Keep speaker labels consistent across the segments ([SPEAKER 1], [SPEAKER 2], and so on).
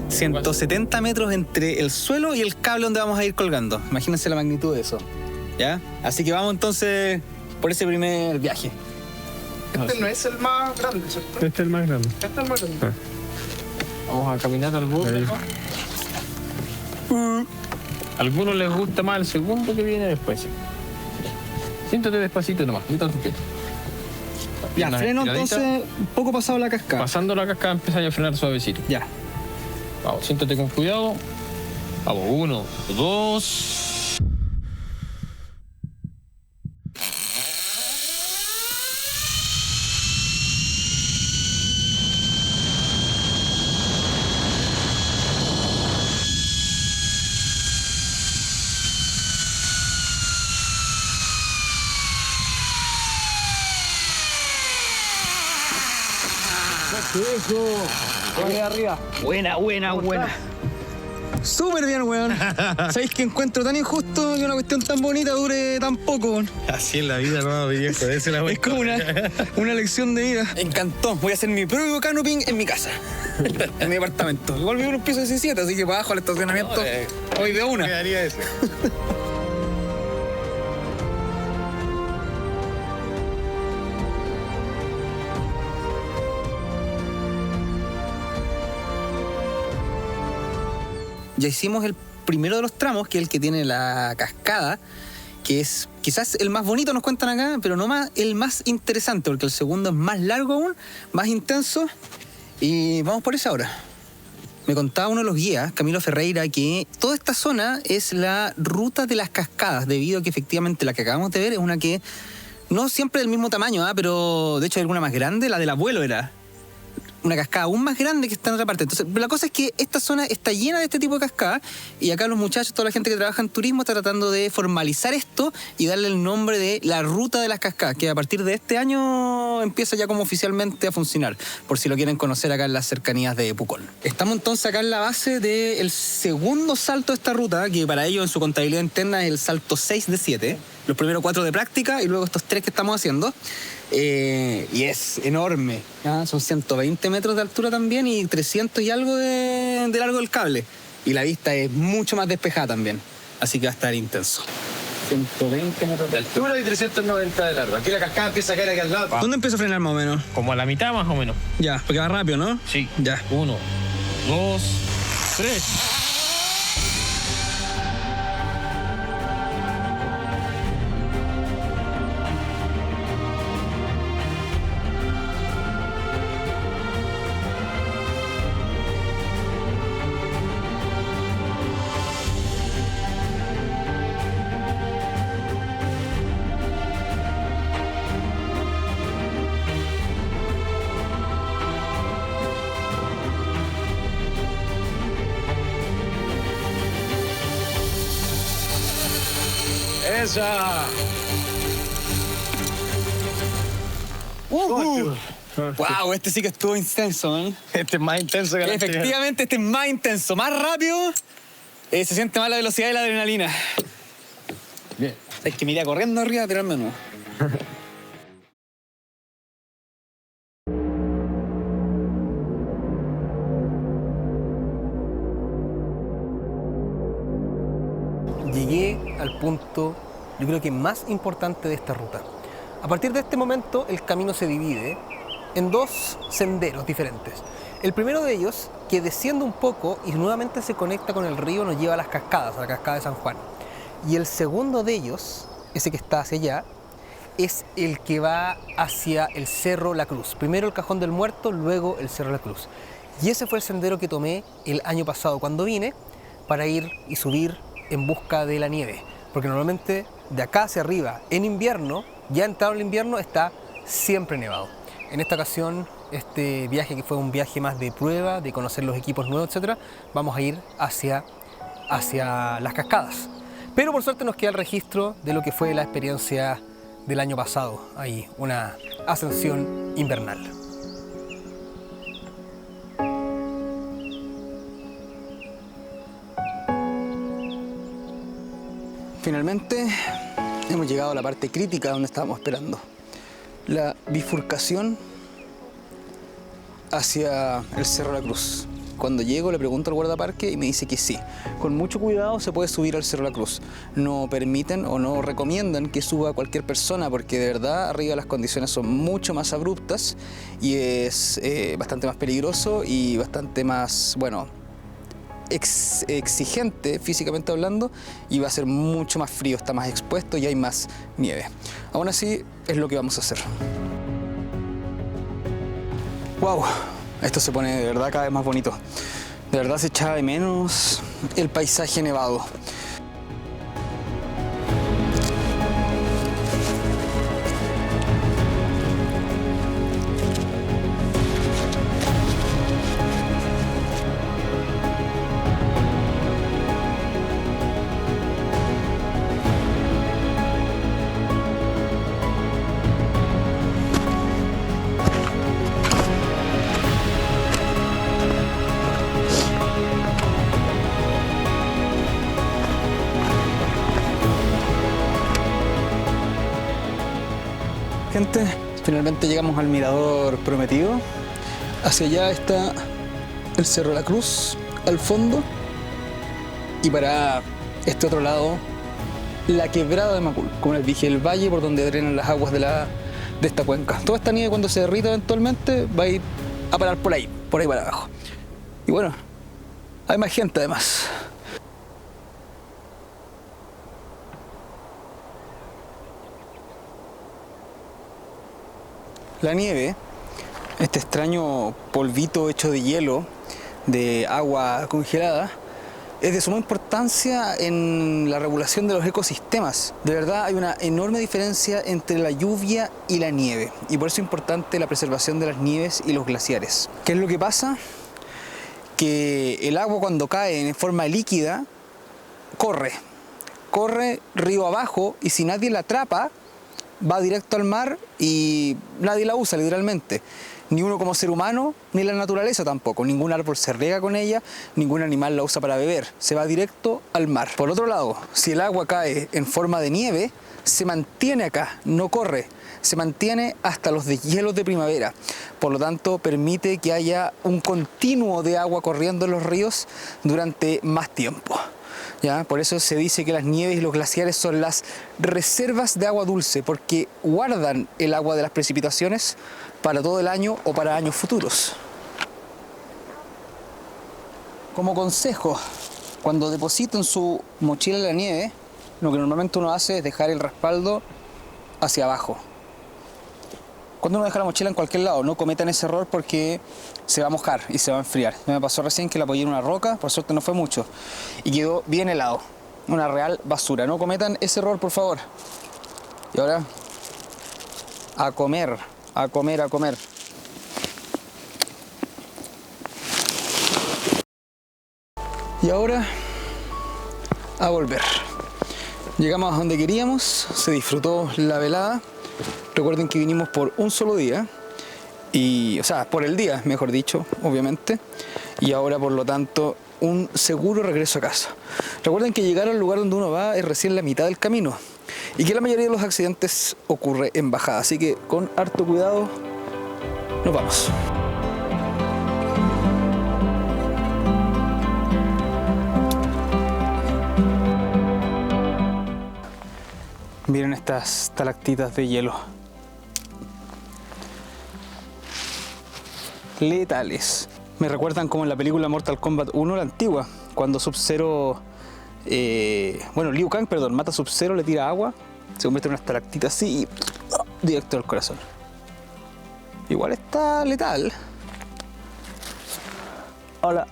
[SPEAKER 1] ...170 metros entre el suelo y el cable donde vamos a ir colgando. Imagínense la magnitud de eso. ¿Ya? Así que vamos entonces por ese primer viaje.
[SPEAKER 2] Este no es el más grande, ¿cierto?
[SPEAKER 3] Este es el más grande.
[SPEAKER 2] Este es el más grande.
[SPEAKER 3] Vamos a caminar al borde. A algunos les gusta más el segundo que viene después. Siéntate despacito nomás, quita tu pie.
[SPEAKER 1] Ya, freno entonces un poco pasado la cascada.
[SPEAKER 3] Pasando la cascada empiezas a frenar suavecito.
[SPEAKER 1] Ya.
[SPEAKER 3] Vamos, siéntate con cuidado. Vamos, 1, 2.
[SPEAKER 2] Arriba.
[SPEAKER 1] Buena. Súper bien, weón. ¿Sabéis que encuentro tan injusto que una cuestión tan bonita dure tan poco, weón?
[SPEAKER 4] Así en la vida, no, viejo. Esa es la
[SPEAKER 1] Es como una lección de vida. Me encantó. Voy a hacer mi propio canoping en mi casa. En mi departamento. Igual vivo en un piso de 17, así que para abajo al estacionamiento voy de una.
[SPEAKER 4] Quedaría eso.
[SPEAKER 1] Ya hicimos el primero de los tramos, que es el que tiene la cascada, que es quizás el más bonito, nos cuentan acá, pero no más el más interesante, porque el segundo es más largo aún, más intenso, y vamos por esa ahora. Me contaba uno de los guías, Camilo Ferreira, que toda esta zona es la ruta de las cascadas, debido a que efectivamente la que acabamos de ver es una que no siempre del mismo tamaño, pero de hecho hay alguna más grande, la del abuelo era una cascada aún más grande que está en otra parte. Entonces, la cosa es que esta zona está llena de este tipo de cascadas y acá los muchachos, toda la gente que trabaja en turismo está tratando de formalizar esto y darle el nombre de la ruta de las cascadas, que a partir de este año empieza ya como oficialmente a funcionar, por si lo quieren conocer acá en las cercanías de Pucón. Estamos entonces acá en la base del segundo salto de esta ruta, que para ellos en su contabilidad interna es el salto 6 de 7. Los primeros 4 de práctica y luego estos 3 que estamos haciendo. Y es enorme, ¿ya? Son 120 metros de altura también y 300 y algo de largo del cable. Y la vista es mucho más despejada también, así que va a estar intenso. 120 metros de altura
[SPEAKER 4] Y 390 de largo. Aquí la cascada empieza a caer aquí al lado.
[SPEAKER 1] ¿Dónde empiezo a frenar más o menos?
[SPEAKER 3] Como a la mitad más o menos.
[SPEAKER 1] Ya, porque va rápido, ¿no?
[SPEAKER 3] Sí.
[SPEAKER 1] Ya.
[SPEAKER 3] 1, 2, 3.
[SPEAKER 4] ¡Esa!
[SPEAKER 1] Wow, este sí que estuvo intenso, ¿eh?
[SPEAKER 4] Este es más intenso que la anterior.
[SPEAKER 1] Efectivamente, este es más intenso, más rápido. Se siente más la velocidad y la adrenalina.
[SPEAKER 4] Bien.
[SPEAKER 1] Es que me iría corriendo arriba a tirarme de nuevo. Llegué al punto, yo creo que más importante de esta ruta. A partir de este momento, el camino se divide en 2 senderos diferentes. El primero de ellos, que desciende un poco y nuevamente se conecta con el río, nos lleva a las cascadas, a la cascada de San Juan. Y el segundo de ellos, ese que está hacia allá, es el que va hacia el Cerro La Cruz. Primero el Cajón del Muerto, luego el Cerro La Cruz. Y ese fue el sendero que tomé el año pasado cuando vine para ir y subir en busca de la nieve. Porque normalmente de acá hacia arriba, en invierno, ya entrado el invierno, está siempre nevado. En esta ocasión, este viaje que fue un viaje más de prueba, de conocer los equipos nuevos, etc., vamos a ir hacia las cascadas. Pero por suerte nos queda el registro de lo que fue la experiencia del año pasado, ahí, una ascensión invernal. Finalmente Hemos llegado a la parte crítica donde estábamos esperando. La bifurcación hacia el Cerro La Cruz. Cuando llego le pregunto al guardaparque y me dice que sí. Con mucho cuidado se puede subir al Cerro La Cruz. No permiten o no recomiendan que suba cualquier persona porque de verdad arriba las condiciones son mucho más abruptas y es bastante más peligroso y bastante más, bueno, exigente físicamente hablando, y va a ser mucho más frío, está más expuesto y hay más nieve. Aún así es lo que vamos a hacer. ¡Wow! Esto se pone de verdad cada vez más bonito. De verdad se echaba de menos el paisaje nevado. Gente, finalmente llegamos al mirador prometido. Hacia allá está el Cerro La Cruz, al fondo. Y para este otro lado, la quebrada de Macul. Como les dije, el valle por donde drenan las aguas de esta cuenca. Toda esta nieve, cuando se derrita eventualmente, va a ir a parar por ahí para abajo. Y bueno, hay más gente además. La nieve, este extraño polvito hecho de hielo, de agua congelada, es de suma importancia en la regulación de los ecosistemas. De verdad hay una enorme diferencia entre la lluvia y la nieve, y por eso es importante la preservación de las nieves y los glaciares. ¿Qué es lo que pasa? Que el agua, cuando cae en forma líquida, corre río abajo, y si nadie la atrapa, va directo al mar y nadie la usa literalmente. Ni uno como ser humano, ni la naturaleza tampoco. Ningún árbol se riega con ella, ningún animal la usa para beber. Se va directo al mar. Por otro lado, si el agua cae en forma de nieve, se mantiene acá, no corre. Se mantiene hasta los deshielos de primavera. Por lo tanto, permite que haya un continuo de agua corriendo en los ríos durante más tiempo. ¿Ya? Por eso se dice que las nieves y los glaciares son las reservas de agua dulce, porque guardan el agua de las precipitaciones para todo el año o para años futuros. Como consejo, cuando depositen su mochila en la nieve, lo que normalmente uno hace es dejar el respaldo hacia abajo. Cuando uno deja la mochila en cualquier lado, no cometan ese error porque se va a mojar y se va a enfriar. Me pasó recién que la apoyé en una roca, por suerte no fue mucho, y quedó bien helado. Una real basura. No cometan ese error, por favor. Y ahora, a comer, a comer, a comer. Y ahora, a volver. Llegamos a donde queríamos, se disfrutó la velada. Recuerden que vinimos por un solo día, o sea, por el día, mejor dicho, obviamente, y ahora por lo tanto un seguro regreso a casa. Recuerden que llegar al lugar donde uno va es recién la mitad del camino y que la mayoría de los accidentes ocurre en bajada, así que con harto cuidado nos vamos. Miren estas estalactitas de hielo. Letales. Me recuerdan como en la película Mortal Kombat 1, la antigua, cuando Sub-Zero, Liu Kang, perdón, mata a Sub-Zero, le tira agua, se convierte en una estalactita así y directo al corazón. Igual está letal. Hola.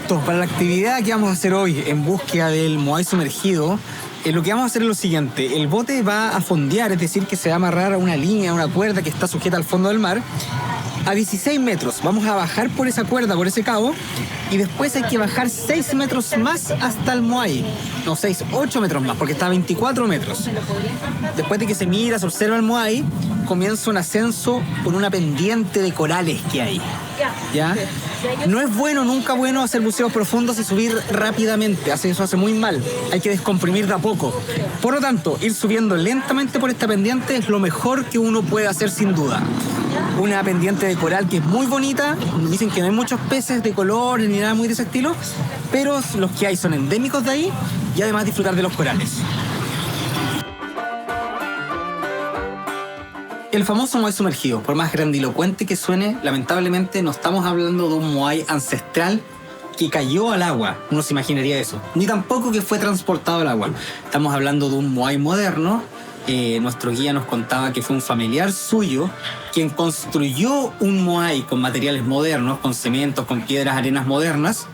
[SPEAKER 1] Listo, para la actividad que vamos a hacer hoy en búsqueda del Moai sumergido, lo que vamos a hacer es lo siguiente. El bote va a fondear, es decir, que se va a amarrar a una línea, a una cuerda que está sujeta al fondo del mar, a 16 metros. Vamos a bajar por esa cuerda, por ese cabo, y después hay que bajar 6 metros más hasta el Moai. No, 6, 8 metros más, porque está a 24 metros. Después de que se mira, se observa el Moai, comienza un ascenso por una pendiente de corales que hay. ¿Ya? No es bueno, nunca bueno hacer buceos profundos y subir rápidamente. Eso hace muy mal. Hay que descomprimir de a poco. Por lo tanto, ir subiendo lentamente por esta pendiente es lo mejor que uno puede hacer sin duda. Una pendiente de coral que es muy bonita. Dicen que no hay muchos peces de color ni nada muy de ese estilo, pero los que hay son endémicos de ahí y además disfrutar de los corales. El famoso Moai sumergido, por más grandilocuente que suene, lamentablemente no estamos hablando de un Moai ancestral que cayó al agua, uno se imaginaría eso, ni tampoco que fue transportado al agua. Estamos hablando de un Moai moderno. Nuestro guía nos contaba que fue un familiar suyo quien construyó un Moai con materiales modernos, con cementos, con piedras, arenas modernas,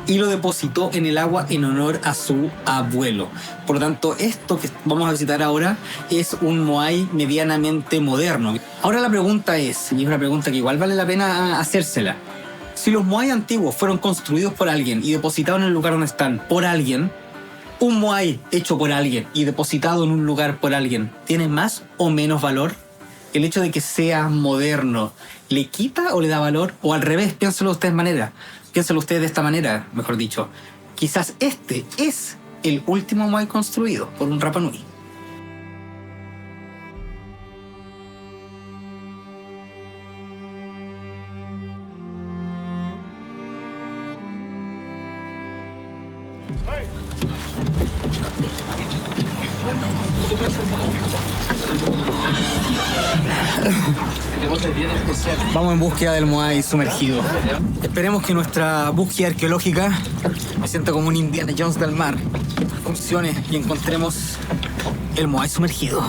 [SPEAKER 1] y lo depositó en el agua en honor a su abuelo. Por lo tanto, esto que vamos a visitar ahora es un Moai medianamente moderno. Ahora la pregunta es, y es una pregunta que igual vale la pena hacérsela: si los Moai antiguos fueron construidos por alguien y depositados en el lugar donde están por alguien, un Moai hecho por alguien y depositado en un lugar por alguien, ¿tiene más o menos valor? El hecho de que sea moderno, ¿le quita o le da valor? O al revés, piénselo ustedes de esta manera, mejor dicho. Quizás este es el último Moai construido por un Rapa Nui. Vamos en búsqueda del Moai sumergido. Esperemos que nuestra búsqueda arqueológica, me sienta como un Indiana Jones del mar, funcione y encontremos el Moai sumergido.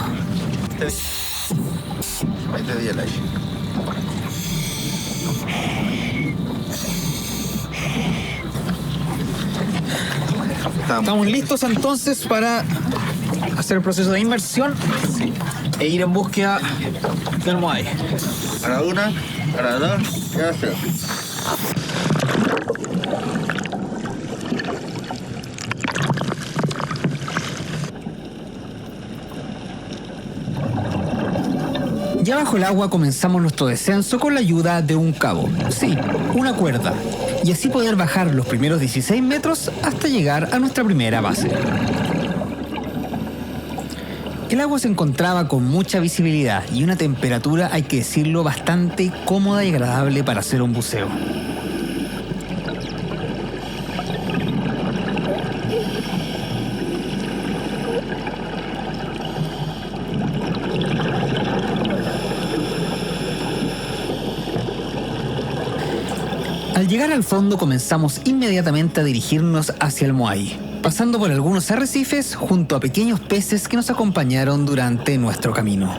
[SPEAKER 1] Estamos listos entonces para hacer el proceso de inmersión e ir en búsqueda del Moai.
[SPEAKER 5] Para una, para dos, ya sé.
[SPEAKER 1] Ya bajo el agua comenzamos nuestro descenso con la ayuda de un cabo. Sí, una cuerda. Y así poder bajar los primeros 16 metros hasta llegar a nuestra primera base. El agua se encontraba con mucha visibilidad y una temperatura, hay que decirlo, bastante cómoda y agradable para hacer un buceo. Al llegar al fondo comenzamos inmediatamente a dirigirnos hacia el Moai, pasando por algunos arrecifes junto a pequeños peces que nos acompañaron durante nuestro camino.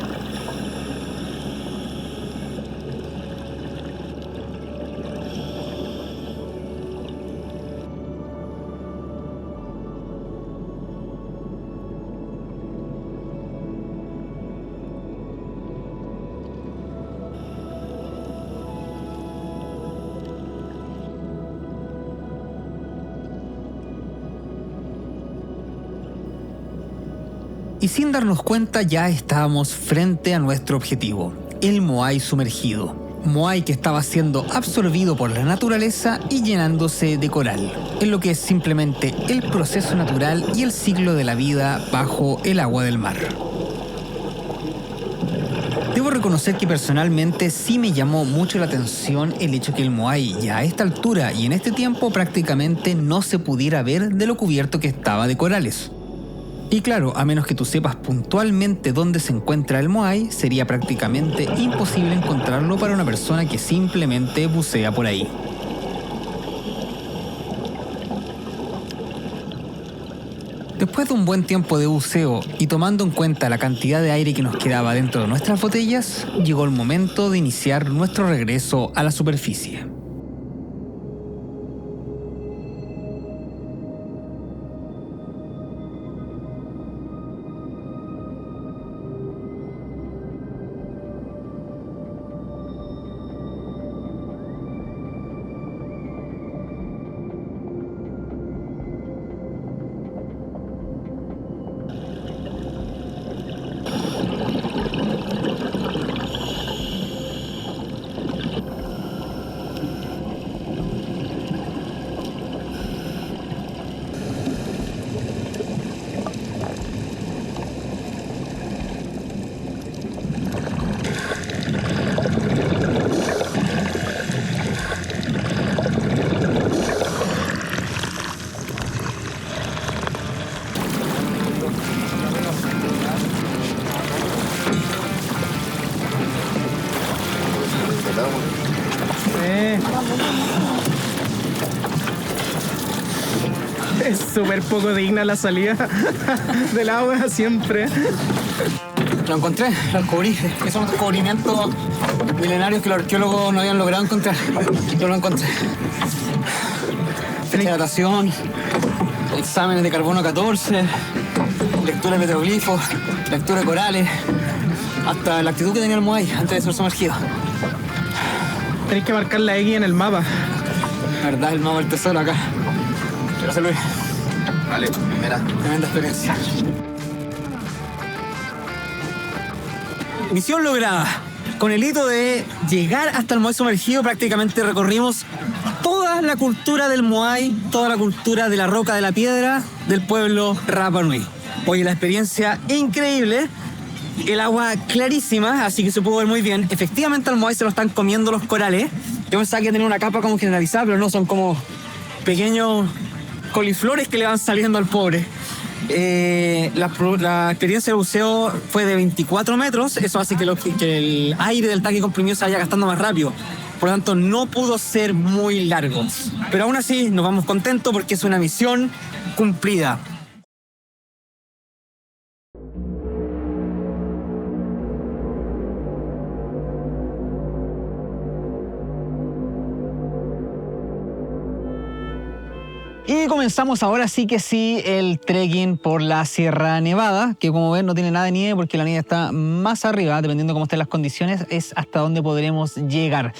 [SPEAKER 1] Y sin darnos cuenta ya estábamos frente a nuestro objetivo, el Moai sumergido. Moai que estaba siendo absorbido por la naturaleza y llenándose de coral, en lo que es simplemente el proceso natural y el ciclo de la vida bajo el agua del mar. Debo reconocer que personalmente sí me llamó mucho la atención el hecho que el Moai ya a esta altura y en este tiempo prácticamente no se pudiera ver de lo cubierto que estaba de corales. Y claro, a menos que tú sepas puntualmente dónde se encuentra el Moai, sería prácticamente imposible encontrarlo para una persona que simplemente bucea por ahí. Después de un buen tiempo de buceo y tomando en cuenta la cantidad de aire que nos quedaba dentro de nuestras botellas, llegó el momento de iniciar nuestro regreso a la superficie.
[SPEAKER 2] súper poco digna la salida del agua siempre.
[SPEAKER 1] Lo encontré, lo descubrí. Esos son descubrimientos milenarios que los arqueólogos no habían logrado encontrar. Yo lo encontré. Fecha de datación, exámenes de carbono 14, lectura de petroglifos, lectura de corales, hasta la actitud que tenía el Moai antes de ser sumergido.
[SPEAKER 2] Tenéis que marcar la X en el mapa.
[SPEAKER 1] La verdad, el mapa del tesoro acá. Gracias, Luis.
[SPEAKER 5] Vale, mira.
[SPEAKER 1] Tremenda experiencia. Misión lograda. Con el hito de llegar hasta el Moai sumergido, prácticamente recorrimos toda la cultura del Moai, toda la cultura de la roca, de la piedra, del pueblo Rapa Nui. Oye, la experiencia increíble. El agua clarísima, así que se pudo ver muy bien. Efectivamente al Moai se lo están comiendo los corales. Yo pensaba que tenía una capa como generalizada, pero no, son como pequeños coliflores que le van saliendo al pobre. La experiencia de buceo fue de 24 metros, eso hace que el aire del tanque comprimido se vaya gastando más rápido. Por lo tanto, no pudo ser muy largo. Pero aún así, nos vamos contentos porque es una misión cumplida. Y comenzamos ahora sí que sí el trekking por la Sierra Nevada, que como ven no tiene nada de nieve porque la nieve está más arriba, dependiendo de cómo estén las condiciones, es hasta donde podremos llegar.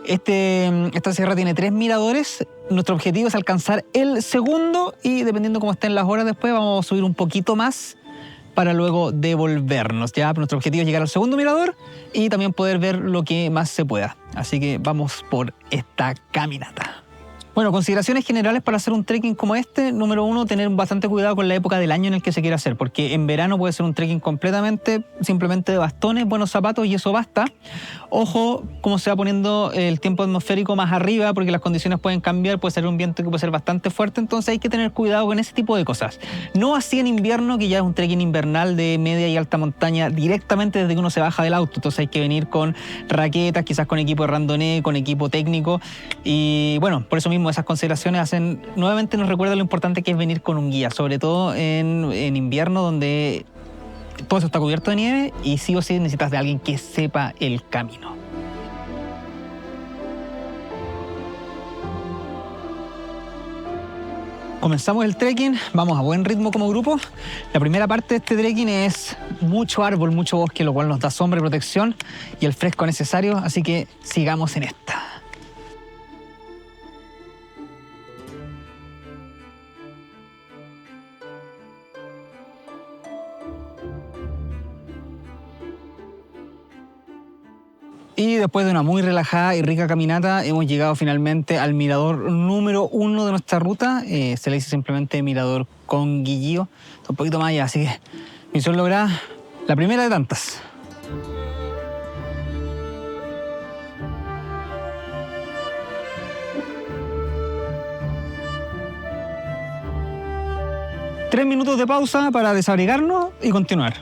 [SPEAKER 1] Esta sierra tiene 3 miradores, nuestro objetivo es alcanzar el segundo y dependiendo cómo estén las horas después vamos a subir un poquito más para luego devolvernos. Ya, nuestro objetivo es llegar al segundo mirador y también poder ver lo que más se pueda. Así que vamos por esta caminata. Bueno, consideraciones generales para hacer un trekking como este. Número 1, tener bastante cuidado con la época del año en el que se quiera hacer, porque en verano puede ser un trekking completamente, simplemente de bastones, buenos zapatos y eso basta. Ojo cómo se va poniendo el tiempo atmosférico más arriba, porque las condiciones pueden cambiar, puede ser un viento que puede ser bastante fuerte, entonces hay que tener cuidado con ese tipo de cosas. No así en invierno, que ya es un trekking invernal de media y alta montaña directamente desde que uno se baja del auto, entonces hay que venir con raquetas, quizás con equipo de randonnée, con equipo técnico y bueno, por eso mismo esas consideraciones nuevamente nos recuerda lo importante que es venir con un guía, sobre todo en invierno donde todo eso está cubierto de nieve y sí o sí necesitas de alguien que sepa el camino. Comenzamos el trekking, vamos a buen ritmo como grupo. La primera parte de este trekking es mucho árbol, mucho bosque, lo cual nos da sombra y protección y el fresco necesario, así que sigamos en esta. Y después de una muy relajada y rica caminata, hemos llegado finalmente al mirador número 1 de nuestra ruta. Se le dice simplemente mirador Conguillío. Está un poquito más allá, así que misión lograda, la primera de tantas. Tres minutos de pausa para desabrigarnos y continuar.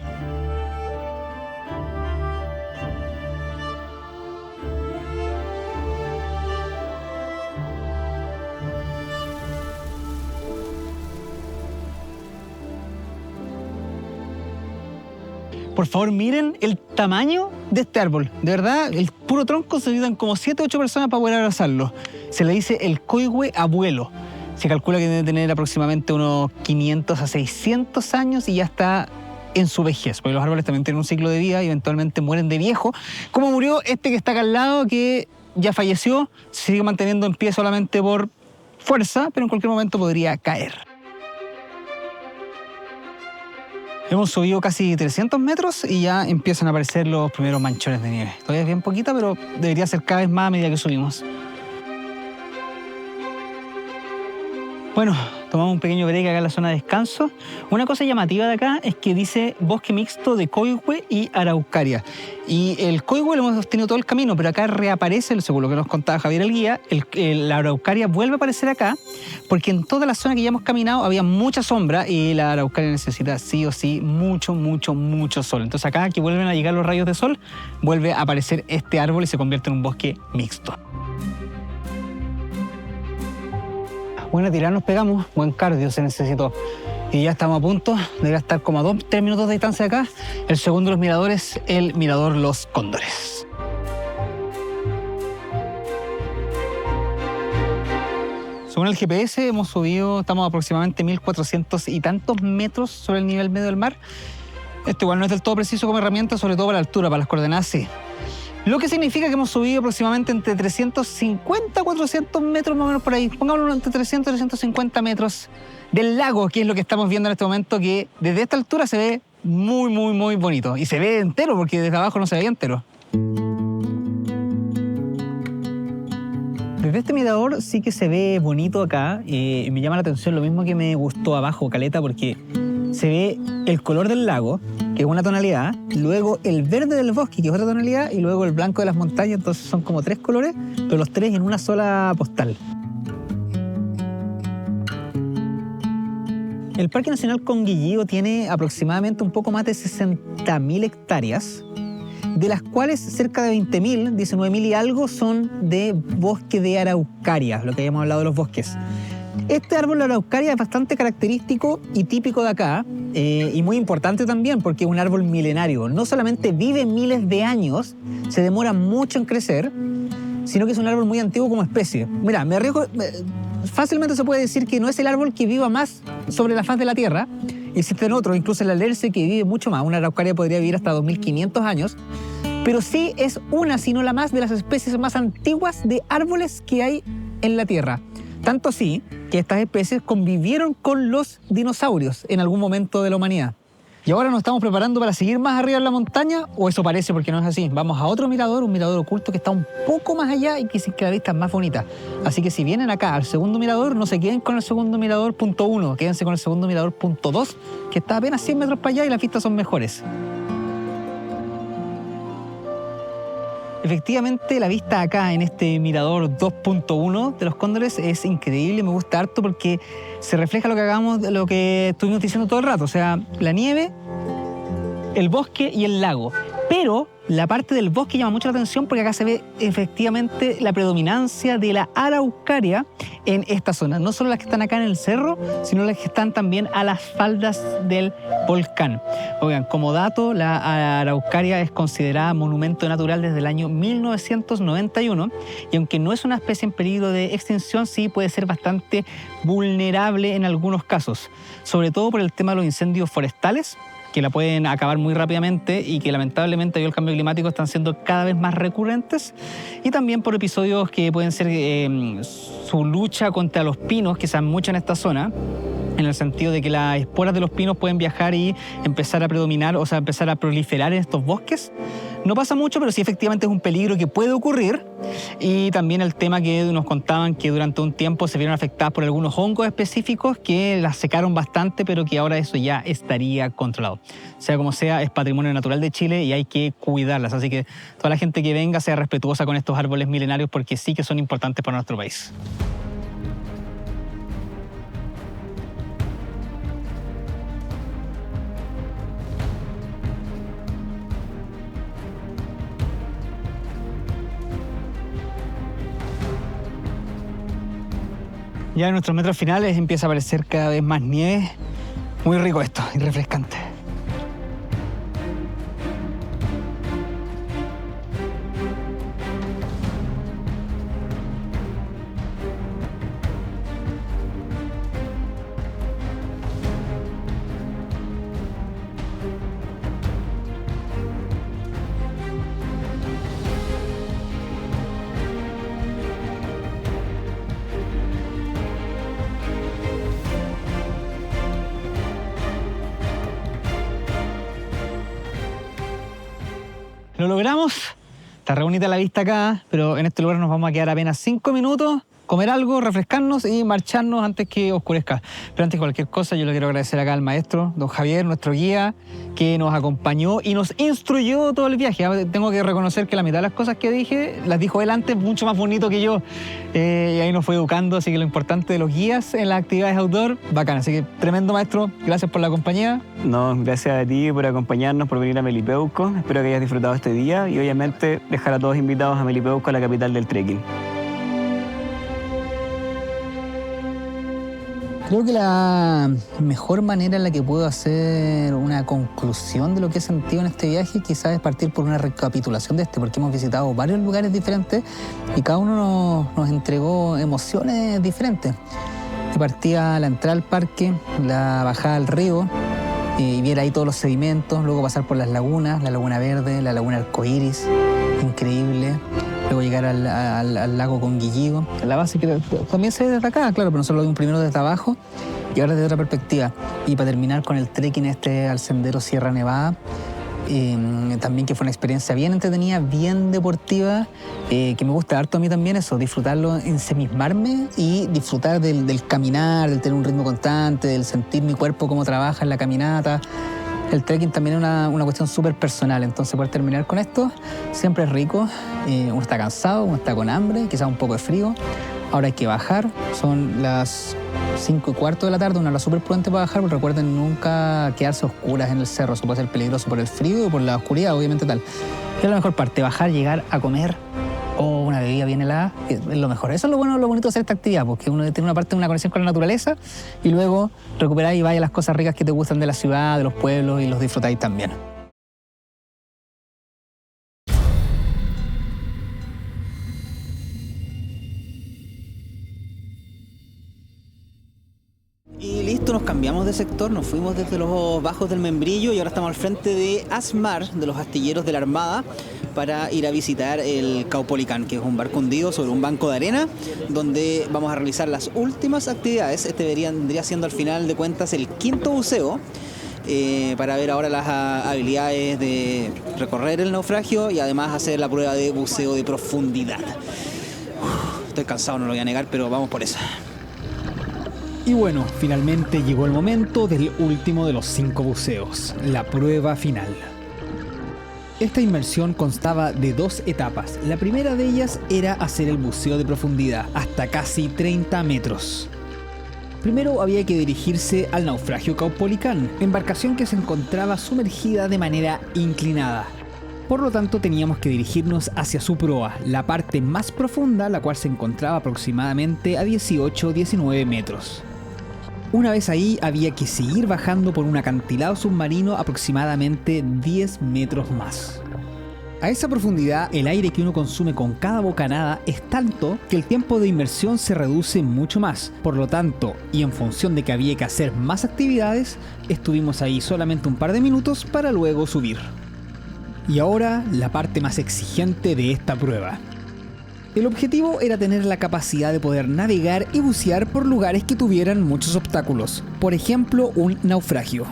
[SPEAKER 1] Por favor, miren el tamaño de este árbol. De verdad, el puro tronco se necesitan como 7 o 8 personas para poder abrazarlo. Se le dice el coihue abuelo. Se calcula que debe tener aproximadamente unos 500 a 600 años y ya está en su vejez, porque los árboles también tienen un ciclo de vida y eventualmente mueren de viejo. Como murió este que está acá al lado, que ya falleció, se sigue manteniendo en pie solamente por fuerza, pero en cualquier momento podría caer. Hemos subido casi 300 metros y ya empiezan a aparecer los primeros manchones de nieve. Todavía es bien poquita, pero debería ser cada vez más a medida que subimos. Bueno, tomamos un pequeño break acá en la zona de descanso. Una cosa llamativa de acá es que dice bosque mixto de coihue y araucaria. Y el coihue lo hemos tenido todo el camino, pero acá reaparece, según lo que nos contaba Javier el guía, la araucaria vuelve a aparecer acá, porque en toda la zona que ya hemos caminado había mucha sombra y la araucaria necesita sí o sí mucho sol. Entonces acá que vuelven a llegar los rayos de sol, vuelve a aparecer este árbol y se convierte en un bosque mixto. Buena tirada nos pegamos, buen cardio se necesitó. Y ya estamos a punto, debería estar como a 2-3 minutos de distancia de acá. El segundo de los miradores, el mirador Los Cóndores. Según el GPS hemos subido, estamos aproximadamente 1400 y tantos metros sobre el nivel medio del mar. Esto igual no es del todo preciso como herramienta, sobre todo para la altura, para las coordenadas sí. Lo que significa que hemos subido aproximadamente entre 350 a 400 metros más o menos por ahí. Pongámoslo entre 300 y 350 metros del lago, que es lo que estamos viendo en este momento, que desde esta altura se ve muy, muy, muy bonito. Y se ve entero, porque desde abajo no se veía entero. Desde este mirador sí que se ve bonito acá. Me llama la atención lo mismo que me gustó abajo, caleta, porque se ve el color del lago, que es una tonalidad, luego el verde del bosque, que es otra tonalidad, y luego el blanco de las montañas. Entonces son como 3 colores, pero los 3 en una sola postal. El Parque Nacional Conguillío tiene aproximadamente un poco más de 60.000 hectáreas, de las cuales cerca de 20.000, 19.000 y algo, son de bosque de araucaria, lo que habíamos hablado de los bosques. Este árbol de araucaria es bastante característico y típico de acá, y muy importante también porque es un árbol milenario. No solamente vive miles de años, se demora mucho en crecer, sino que es un árbol muy antiguo como especie. Mira, me arriesgo, fácilmente se puede decir que no es el árbol que viva más sobre la faz de la Tierra. Existen otros, incluso el alerce, que vive mucho más. Una araucaria podría vivir hasta 2.500 años, pero sí es una, si no la más, de las especies más antiguas de árboles que hay en la Tierra. Tanto así que estas especies convivieron con los dinosaurios en algún momento de la humanidad. Y ahora nos estamos preparando para seguir más arriba en la montaña, o eso parece, porque no es así. Vamos a otro mirador, un mirador oculto que está un poco más allá y que sí que la vista es más bonita. Así que si vienen acá al segundo mirador, no se queden con el segundo mirador punto 1, quédense con el segundo mirador punto 2, que está apenas 100 metros para allá y las vistas son mejores. Efectivamente, la vista acá en este mirador 2.1 de Los Cóndores es increíble, me gusta harto porque se refleja lo que estuvimos diciendo todo el rato, o sea, la nieve, el bosque y el lago. Pero la parte del bosque llama mucho la atención porque acá se ve efectivamente la predominancia de la araucaria en esta zona. No solo las que están acá en el cerro, sino las que están también a las faldas del volcán. Oigan, como dato, la araucaria es considerada monumento natural desde el año 1991 y aunque no es una especie en peligro de extinción, sí puede ser bastante vulnerable en algunos casos, sobre todo por el tema de los incendios forestales, que la pueden acabar muy rápidamente y que lamentablemente debido al cambio climático están siendo cada vez más recurrentes, y también por episodios que pueden ser su lucha contra los pinos, que se dan mucho en esta zona, en el sentido de que las esporas de los pinos pueden viajar y empezar a predominar, o sea, empezar a proliferar en estos bosques. No pasa mucho, pero sí efectivamente es un peligro que puede ocurrir. Y también el tema que nos contaban que durante un tiempo se vieron afectadas por algunos hongos específicos que las secaron bastante, pero que ahora eso ya estaría controlado. Sea como sea, es patrimonio natural de Chile y hay que cuidarlas. Así que toda la gente que venga sea respetuosa con estos árboles milenarios porque sí que son importantes para nuestro país. Ya en nuestros metros finales empieza a aparecer cada vez más nieve. Muy rico esto y refrescante. Lo logramos, está re bonita la vista acá, pero en este lugar nos vamos a quedar apenas 5 minutos, comer algo, refrescarnos y marcharnos antes que oscurezca. Pero antes de cualquier cosa, yo le quiero agradecer acá al maestro, don Javier, nuestro guía, que nos acompañó y nos instruyó todo el viaje. Tengo que reconocer que la mitad de las cosas que dije, las dijo él antes, mucho más bonito que yo. Y ahí nos fue educando, así que lo importante de los guías en las actividades outdoor, bacán. Así que tremendo maestro, gracias por la compañía.
[SPEAKER 6] No, gracias a ti por acompañarnos, por venir a Melipeuco. Espero que hayas disfrutado este día y obviamente dejar a todos invitados a Melipeuco, la capital del trekking.
[SPEAKER 1] Creo que la mejor manera en la que puedo hacer una conclusión de lo que he sentido en este viaje quizás es partir por una recapitulación de porque hemos visitado varios lugares diferentes y cada uno nos entregó emociones diferentes. De partida, la entrada al parque, la bajada al río y ver ahí todos los sedimentos, luego pasar por las lagunas, la Laguna Verde, la Laguna Arcoíris, increíble. Luego llegar al lago Conguilligo. La base que también se ve desde acá, claro, pero nosotros lo vimos primero desde abajo y ahora desde otra perspectiva. Y para terminar con el trekking al sendero Sierra Nevada, también que fue una experiencia bien entretenida, bien deportiva, que me gusta harto a mí también eso, disfrutarlo, ensimismarme y disfrutar del caminar, del tener un ritmo constante, del sentir mi cuerpo cómo trabaja en la caminata. El trekking también es una cuestión súper personal, entonces poder terminar con esto siempre es rico. Uno está cansado, uno está con hambre, quizás un poco de frío. Ahora hay que bajar, son las 5:15 de la tarde, una hora súper prudente para bajar, pero recuerden nunca quedarse a oscuras en el cerro, eso puede ser peligroso por el frío y por la oscuridad, obviamente tal. Es la mejor parte, bajar, llegar a comer o una bebida bien helada, es lo mejor. Eso es lo bueno, lo bonito de hacer esta actividad, porque uno tiene una parte de una conexión con la naturaleza y luego recuperáis y vais a las cosas ricas que te gustan de la ciudad, de los pueblos y los disfrutáis también. Y listo, nos cambiamos de sector, nos fuimos desde los bajos del Membrillo y ahora estamos al frente de Asmar, de los astilleros de la Armada, para ir a visitar el Caupolicán, que es un barco hundido sobre un banco de arena, donde vamos a realizar las últimas actividades. Este vendría siendo al final de cuentas el 5.º buceo, para ver ahora las habilidades de recorrer el naufragio y además hacer la prueba de buceo de profundidad. Estoy cansado, no lo voy a negar, pero vamos por eso.
[SPEAKER 2] Y bueno, finalmente llegó el momento del último de los 5 buceos, la prueba final. Esta inmersión constaba de 2 etapas. La primera de ellas era hacer el buceo de profundidad, hasta casi 30 metros. Primero había que dirigirse al naufragio Caupolicán, embarcación que se encontraba sumergida de manera inclinada. Por lo tanto, teníamos que dirigirnos hacia su proa, la parte más profunda, la cual se encontraba aproximadamente a 18-19 metros. Una vez ahí, había que seguir bajando por un acantilado submarino aproximadamente 10 metros más. A esa profundidad, el aire que uno consume con cada bocanada es tanto que el tiempo de inmersión se reduce mucho más. Por lo tanto, y en función de que había que hacer más actividades, estuvimos ahí solamente un par de minutos para luego subir. Y ahora, la parte más exigente de esta prueba. El objetivo era tener la capacidad de poder navegar y bucear por lugares que tuvieran muchos obstáculos, por ejemplo un naufragio.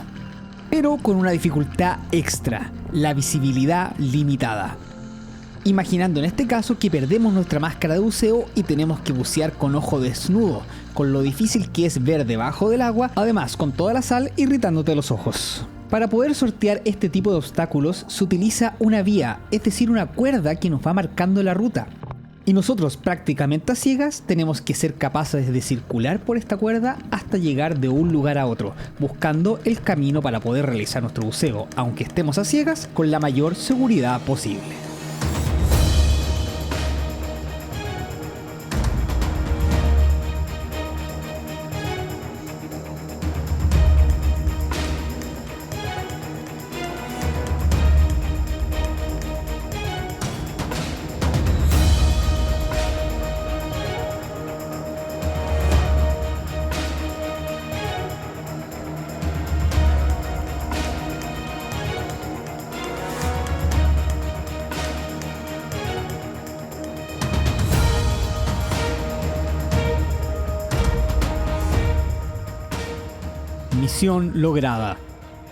[SPEAKER 2] Pero con una dificultad extra, la visibilidad limitada. Imaginando en este caso que perdemos nuestra máscara de buceo y tenemos que bucear con ojo desnudo, con lo difícil que es ver debajo del agua, además con toda la sal irritándote los ojos. Para poder sortear este tipo de obstáculos se utiliza una vía, es decir, una cuerda que nos va marcando la ruta. Y nosotros, prácticamente a ciegas, tenemos que ser capaces de circular por esta cuerda hasta llegar de un lugar a otro, buscando el camino para poder realizar nuestro buceo, aunque estemos a ciegas, con la mayor seguridad posible. Misión lograda.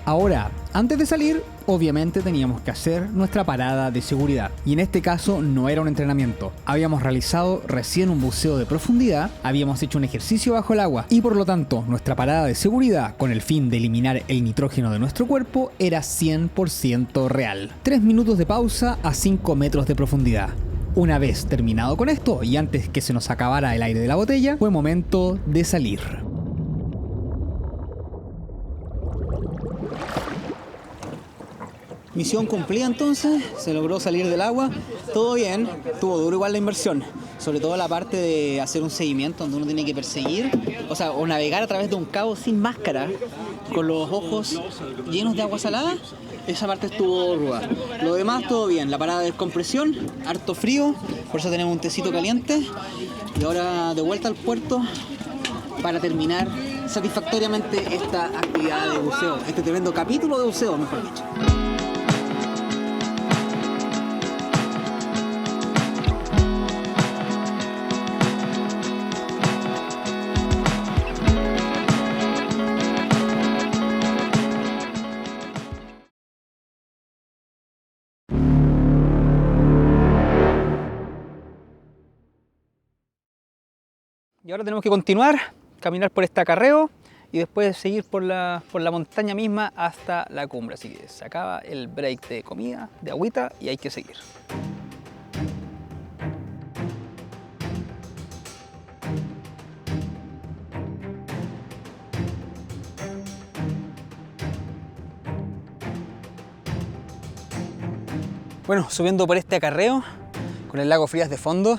[SPEAKER 2] Ahora, antes de salir, obviamente teníamos que hacer nuestra parada de seguridad. Y en este caso no era un entrenamiento. Habíamos realizado recién un buceo de profundidad, habíamos hecho un ejercicio bajo el agua y por lo tanto nuestra parada de seguridad con el fin de eliminar el nitrógeno de nuestro cuerpo era 100% real. 3 minutos de pausa a 5 metros de profundidad. Una vez terminado con esto y antes que se nos acabara el aire de la botella, fue momento de salir. Misión cumplida entonces, se logró salir del agua, todo bien, estuvo duro igual la inmersión, sobre todo la parte de hacer un seguimiento donde uno tiene que perseguir, o navegar a través de un cabo sin máscara, con los ojos llenos de agua salada. Esa parte estuvo ruda. Lo demás todo bien, la parada de descompresión, harto frío, por eso tenemos un tecito caliente y ahora de vuelta al puerto para terminar satisfactoriamente esta actividad de buceo, este tremendo capítulo de buceo, mejor dicho. Y ahora tenemos que continuar, caminar por este acarreo y después seguir por la montaña misma hasta la cumbre. Así que se acaba el break de comida, de agüita y hay que seguir. Bueno, subiendo por este acarreo, con el lago Frías de fondo,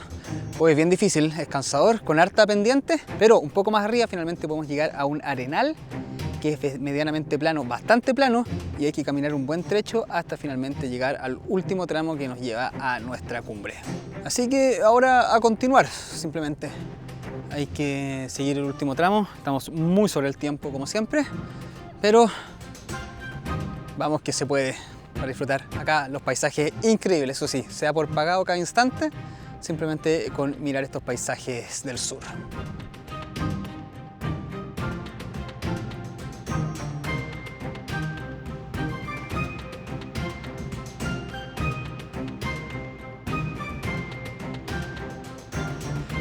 [SPEAKER 2] pues bien difícil, es cansador, con harta pendiente, pero un poco más arriba finalmente podemos llegar a un arenal que es medianamente plano, bastante plano, y hay que caminar un buen trecho hasta finalmente llegar al último tramo que nos lleva a nuestra cumbre. Así que ahora a continuar, simplemente hay que seguir el último tramo, estamos muy sobre el tiempo como siempre, pero vamos que se puede para disfrutar acá los paisajes increíbles, eso sí, se da por pagado cada instante, simplemente con mirar estos paisajes del sur.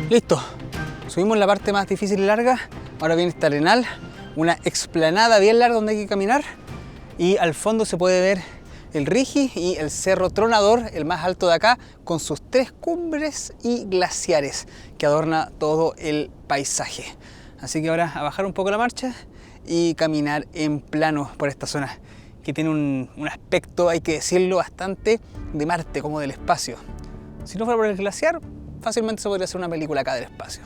[SPEAKER 2] Listo, subimos la parte más difícil y larga, ahora viene este arenal, una explanada bien larga donde hay que caminar y al fondo se puede ver el Rigi y el Cerro Tronador, el más alto de acá, con sus 3 cumbres y glaciares que adorna todo el paisaje. Así que ahora a bajar un poco la marcha y caminar en plano por esta zona que tiene un aspecto, hay que decirlo, bastante de Marte, como del espacio. Si no fuera por el glaciar, fácilmente se podría hacer una película acá del espacio.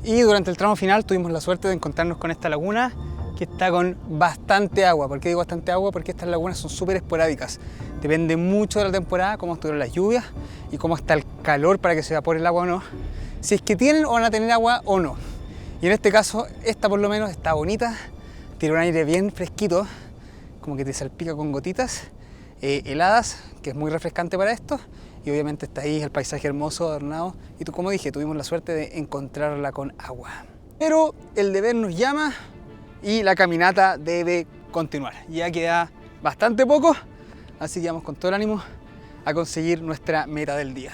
[SPEAKER 2] Y durante el tramo final tuvimos la suerte de encontrarnos con esta laguna que está con bastante agua. ¿Por qué digo bastante agua? Porque estas lagunas son súper esporádicas. Depende mucho de la temporada, cómo estuvieron las lluvias y cómo está el calor para que se evapore el agua o no. Si es que tienen o van a tener agua o no. Y en este caso, esta por lo menos está bonita, tiene un aire bien fresquito, como que te salpica con gotitas heladas, que es muy refrescante para esto. Y obviamente está ahí el paisaje hermoso, adornado. Y tú, como dije, tuvimos la suerte de encontrarla con agua. Pero el deber nos llama y la caminata debe continuar. Ya queda bastante poco, así que vamos con todo el ánimo a conseguir nuestra meta del día.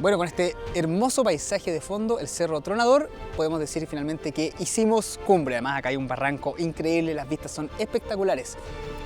[SPEAKER 2] Bueno, con este hermoso paisaje de fondo, el Cerro Tronador, podemos decir finalmente que hicimos cumbre. Además, acá hay un barranco increíble, las vistas son espectaculares.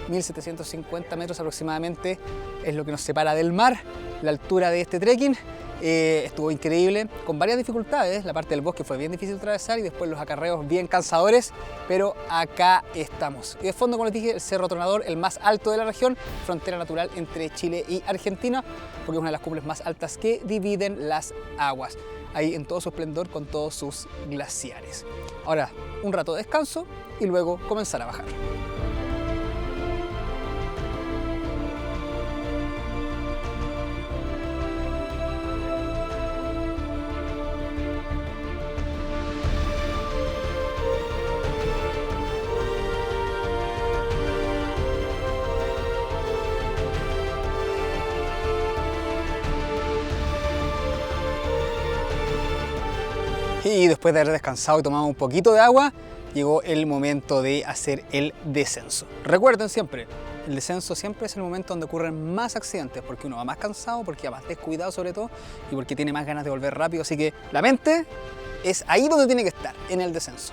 [SPEAKER 2] 1750 metros aproximadamente es lo que nos separa del mar. La altura de este trekking estuvo increíble, con varias dificultades. La parte del bosque fue bien difícil de atravesar y después los acarreos bien cansadores, pero acá estamos. Y de fondo, como les dije, el Cerro Tronador, el más alto de la región, frontera natural entre Chile y Argentina, porque es una de las cumbres más altas que dividen las aguas. Ahí en todo su esplendor con todos sus glaciares. Ahora, un rato de descanso y luego comenzar a bajar. Y después de haber descansado y tomado un poquito de agua, llegó el momento de hacer el descenso. Recuerden siempre, el descenso siempre es el momento donde ocurren más accidentes, porque uno va más cansado, porque va más descuidado sobre todo, y porque tiene más ganas de volver rápido. Así que la mente es ahí donde tiene que estar, en el descenso.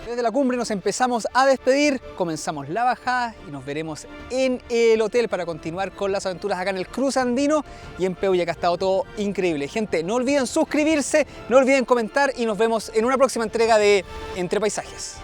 [SPEAKER 2] Desde la cumbre nos empezamos a despedir, comenzamos la bajada y nos veremos en el hotel para continuar con las aventuras acá en el cruce andino y en Pehuilla, que ha estado todo increíble. Gente, no olviden suscribirse, no olviden comentar y nos vemos en una próxima entrega de Entre Paisajes.